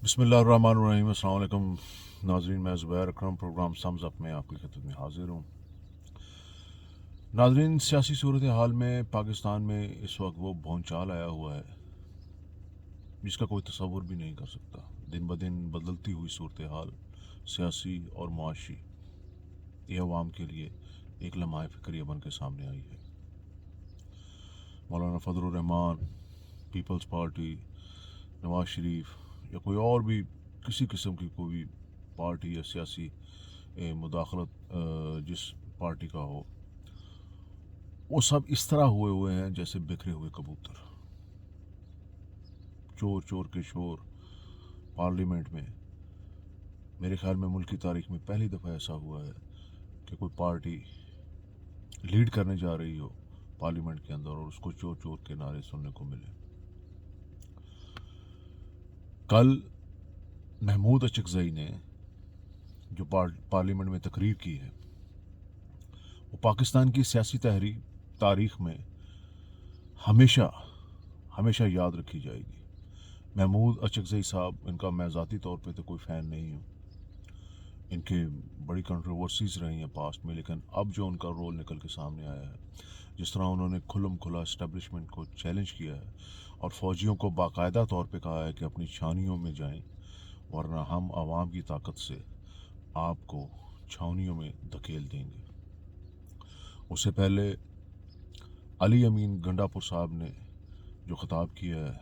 बिस्मिल्लाहिर्रहमानिर्रहीम। अस्सलाम वालेकुम नाजरीन, मैं ज़ुबैर अकरम प्रोग्राम सम्स अप में आपकी खिदमत में हाजिर हूँ। नाजरीन, सियासी सूरत हाल में पाकिस्तान में इस वक्त वो भौचाल आया हुआ है जिसका कोई तसव्वुर भी नहीं कर सकता। दिन ब दिन बदलती हुई सूरत हाल सियासी और मुआशी ये अवाम के लिए एक लम्हा फ़िक्रिया बन के सामने आई है। मौलाना फजलुर रहमान, पीपल्स पार्टी, नवाज शरीफ या कोई और भी किसी किस्म की कोई पार्टी या सियासी मुदाखलत जिस पार्टी का हो, वो सब इस तरह हुए हुए हैं जैसे बिखरे हुए कबूतर। चोर चोर के शोर पार्लियामेंट में। मेरे ख्याल में मुल्क की तारीख में पहली दफ़ा ऐसा हुआ है कि कोई पार्टी लीड करने जा रही हो पार्लियामेंट के अंदर और उसको चोर चोर के नारे सुनने को मिले। कल महमूद अचकज़ई ने जो पार्लियामेंट में तकरीर की है वो पाकिस्तान की सियासी तारीख में हमेशा हमेशा याद रखी जाएगी। महमूद अचकज़ई साहब, इनका मैं ज़ाती तौर पे तो कोई फ़ैन नहीं हूँ, इनके बड़ी कंट्रोवर्सीज़ रही हैं पास्ट में, लेकिन अब जो उनका रोल निकल के सामने आया है, जिस तरह उन्होंने खुल्लम खुला इस्टेब्लिशमेंट को चैलेंज किया है और फ़ौजियों को बाकायदा तौर पे कहा है कि अपनी छावनियों में जाएं, वरना हम आवाम की ताकत से आपको छावनियों में धकेल देंगे। उससे पहले अली अमीन गंडापुर साहब ने जो ख़िताब किया है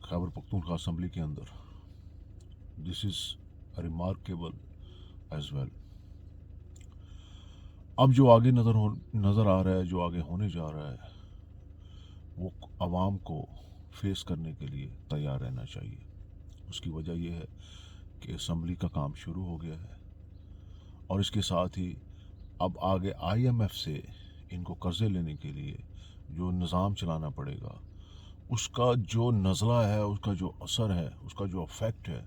खैबर पख्तूनख्वा असम्बली के अंदर, this is remarkable as well. अब जो आगे नज़र आ रहा है, जो आगे होने जा रहा है, वो आवाम को फेस करने के लिए तैयार रहना चाहिए। उसकी वजह यह है कि असम्बली का काम शुरू हो गया है और इसके साथ ही अब आगे IMF से इनको कर्ज़े लेने के लिए जो निज़ाम चलाना पड़ेगा, उसका जो नज़ला है, उसका जो असर है, उसका जो इफ़ेक्ट है,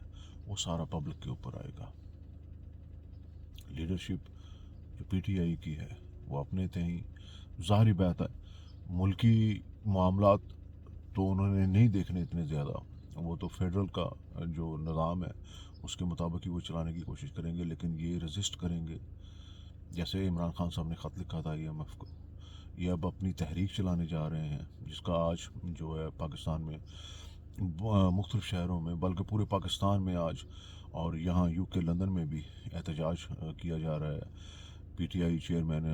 वो सारा पब्लिक के ऊपर आएगा। लीडरशिप जो PTI की है वो अपने तय ज़ाहिर बात है, मुल्की मामलात तो उन्होंने नहीं देखने इतने ज़्यादा, वो तो फेडरल का जो निज़ाम है उसके मुताबिक ही वो चलाने की कोशिश करेंगे, लेकिन ये रेजिस्ट करेंगे। जैसे इमरान खान साहब ने ख़त लिखा था IMF को, ये अब अपनी तहरीक चलाने जा रहे हैं जिसका आज जो है पाकिस्तान में मुख्तलिफ शहरों में, बल्कि पूरे पाकिस्तान में आज और यहाँ UK लंदन में भी एहतजाज किया जा रहा है। PTI चेयरमैन,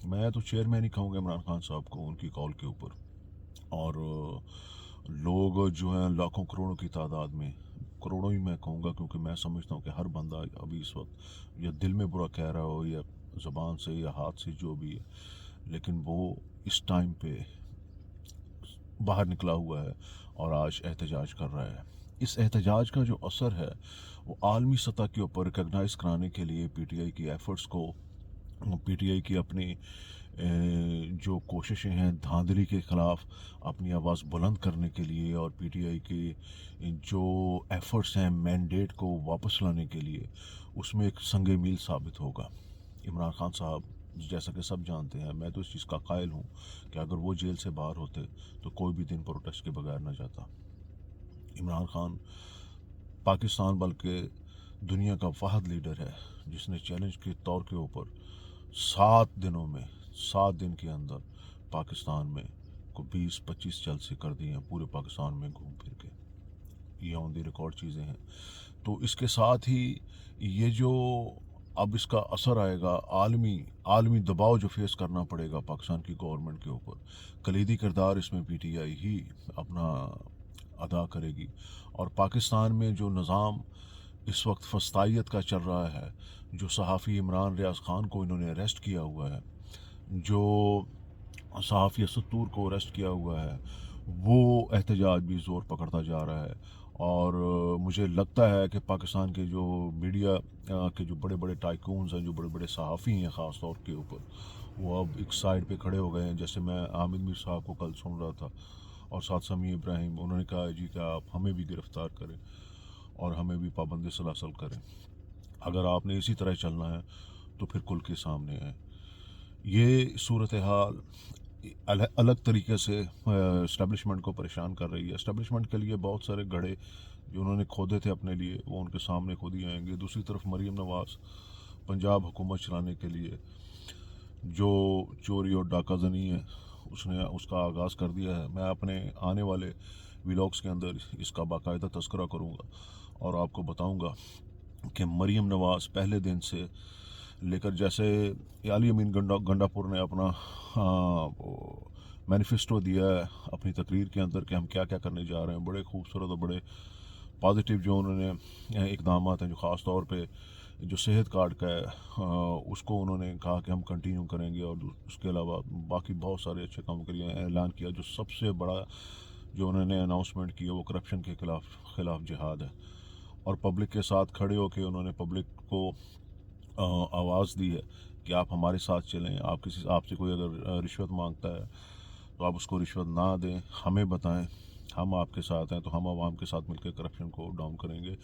मैं तो चेयरमैन ही कहूँगा इमरान खान साहब को, उनकी कॉल के ऊपर, और लोग जो हैं लाखों करोड़ों की तादाद में, करोड़ों ही मैं कहूँगा क्योंकि मैं समझता हूँ कि हर बंदा अभी इस वक्त या दिल में बुरा कह रहा हो या ज़बान से या हाथ से जो भी है, लेकिन वो इस टाइम पे बाहर निकला हुआ है और आज एहतजाज कर रहा है। इस एहतजाज का जो असर है वो आलमी सतह के ऊपर रिकगनाइज़ कराने के लिए PTI की एफ़र्ट्स को, PTI की अपनी जो कोशिशें हैं धांधली के ख़िलाफ़ अपनी आवाज़ बुलंद करने के लिए, और PTI के जो एफ़र्ट्स हैं मैंडेट को वापस लाने के लिए, उसमें एक संगे मील साबित होगा। इमरान खान साहब, जैसा कि सब जानते हैं, मैं तो इस चीज़ का कायल हूँ कि अगर वो जेल से बाहर होते तो कोई भी दिन प्रोटेस्ट के बगैर न जाता। इमरान खान पाकिस्तान बल्कि दुनिया का वाहिद लीडर है जिसने चैलेंज के तौर के ऊपर 7 दिन के अंदर पाकिस्तान में को 20-25 जलसे कर दिए हैं पूरे पाकिस्तान में घूम फिर के। ये ऑन दी रिकॉर्ड चीज़ें हैं। तो इसके साथ ही ये जो अब इसका असर आएगा, आलमी दबाव जो फेस करना पड़ेगा पाकिस्तान की गवर्नमेंट के ऊपर, कलीदी किरदार इसमें PTI ही अपना अदा करेगी। और पाकिस्तान में जो निज़ाम इस वक्त फस्तायत का चल रहा है, जो सहाफ़ी इमरान रियाज ख़ान को इन्होंने अरेस्ट किया हुआ है, जो सहाफ़ी सत्तूर को अरेस्ट किया हुआ है, वो एहतजाज भी ज़ोर पकड़ता जा रहा है। और मुझे लगता है कि पाकिस्तान के जो मीडिया के जो बड़े बड़े टाइकून्स हैं, जो बड़े बड़े सहाफ़ी हैं ख़ास तौर के ऊपर, वो अब एक साइड पे खड़े हो गए हैं। जैसे मैं आमिर मीर साहब को कल सुन रहा था और साथ समी इब्राहिम, उन्होंने कहा जी कि आप हमें भी गिरफ़्तार करें और हमें भी पाबंदी सलासल करें। अगर आपने इसी तरह चलना है तो फिर खुल के सामने है। ये सूरत हाल अलग तरीके से इस्टेब्लिशमेंट को परेशान कर रही है। इस्टेब्लिशमेंट के लिए बहुत सारे गड्ढे जो उन्होंने खोदे थे अपने लिए वो उनके सामने खुद ही आएंगे। दूसरी तरफ मरीम नवाज़ पंजाब हुकूमत चलाने के लिए जो चोरी और डाका जनी है उसने उसका आगाज़ कर दिया है। मैं अपने आने वाले व्लॉग्स के अंदर इसका बाकायदा तज़किरा करूँगा और आपको बताऊँगा कि मरीम नवाज़ पहले दिन से लेकर जैसे अली अमीन गंडापुर ने अपना मैनिफेस्टो दिया है अपनी तकरीर के अंदर कि हम क्या क्या करने जा रहे हैं, बड़े खूबसूरत और बड़े पॉजिटिव जो उन्होंने इकदाम हैं जो ख़ास तौर पे जो सेहत कार्ड का है उसको उन्होंने कहा कि हम कंटिन्यू करेंगे और उसके अलावा बाकी बहुत सारे अच्छे काम करिए ऐलान किया। जो सबसे बड़ा जो उन्होंने अनाउंसमेंट किया वो करप्शन के खिलाफ जिहाद है और पब्लिक के साथ खड़े होकर उन्होंने पब्लिक को आवाज़ दी है कि आप हमारे साथ चलें। आपसे कोई अगर रिश्वत मांगता है तो आप उसको रिश्वत ना दें, हमें बताएं, हम आपके साथ हैं तो हम आवाम के साथ मिलकर करप्शन को डाउन करेंगे।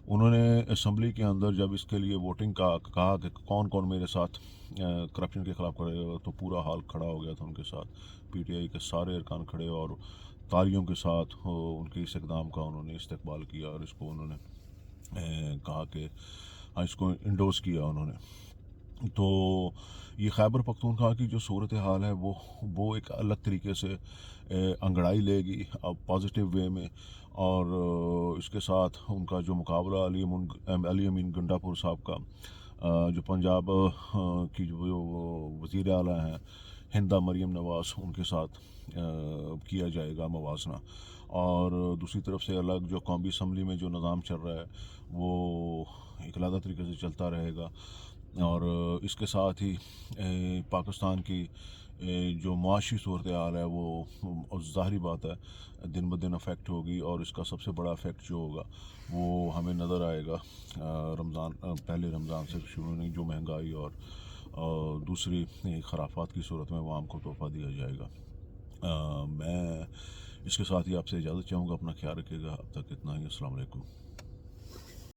उन्होंने असम्बली के अंदर जब इसके लिए वोटिंग का कहा कि कौन कौन मेरे साथ करप्शन के ख़िलाफ़ करेगा तो पूरा हाल खड़ा हो गया था उनके साथ। पीटीआई के सारे अरकान खड़े और तालियों के साथ उनके इस इक़दाम का उन्होंने इस्तकबाल किया और इसको उन्होंने कहा कि इसको इंडोर्स किया उन्होंने। तो ये खैबर पख्तूनख्वा की जो सूरत हाल है वो एक अलग तरीके से अंगड़ाई लेगी अब पॉजिटिव वे में। और इसके साथ उनका जो मुकाबला अली अमीन गंडापुर साहब का जो पंजाब की जो वज़ीर आला हैं हिंदा मरीम नवाज़ उनके साथ किया जाएगा मवाजना। और दूसरी तरफ से अलग जो कौमी असम्बली में जो निज़ाम चल रहा है वो एक अलग तरीके से चलता रहेगा। और इसके साथ ही पाकिस्तान की जो मुआशी सूरत हाल है वो ज़ाहिरी बात है दिन ब दिन अफेक्ट होगी और इसका सबसे बड़ा अफेक्ट जो होगा वो हमें नज़र आएगा पहले रमज़ान से शुरू होने जो महंगाई और दूसरी खराफात की सूरत में आवाम को तोहफ़ा दिया जाएगा। मैं इसके साथ ही आपसे इजाज़त चाहूँगा। अपना ख्याल रखिएगा। अब तक इतना ही। अस्सलाम वालेकुम।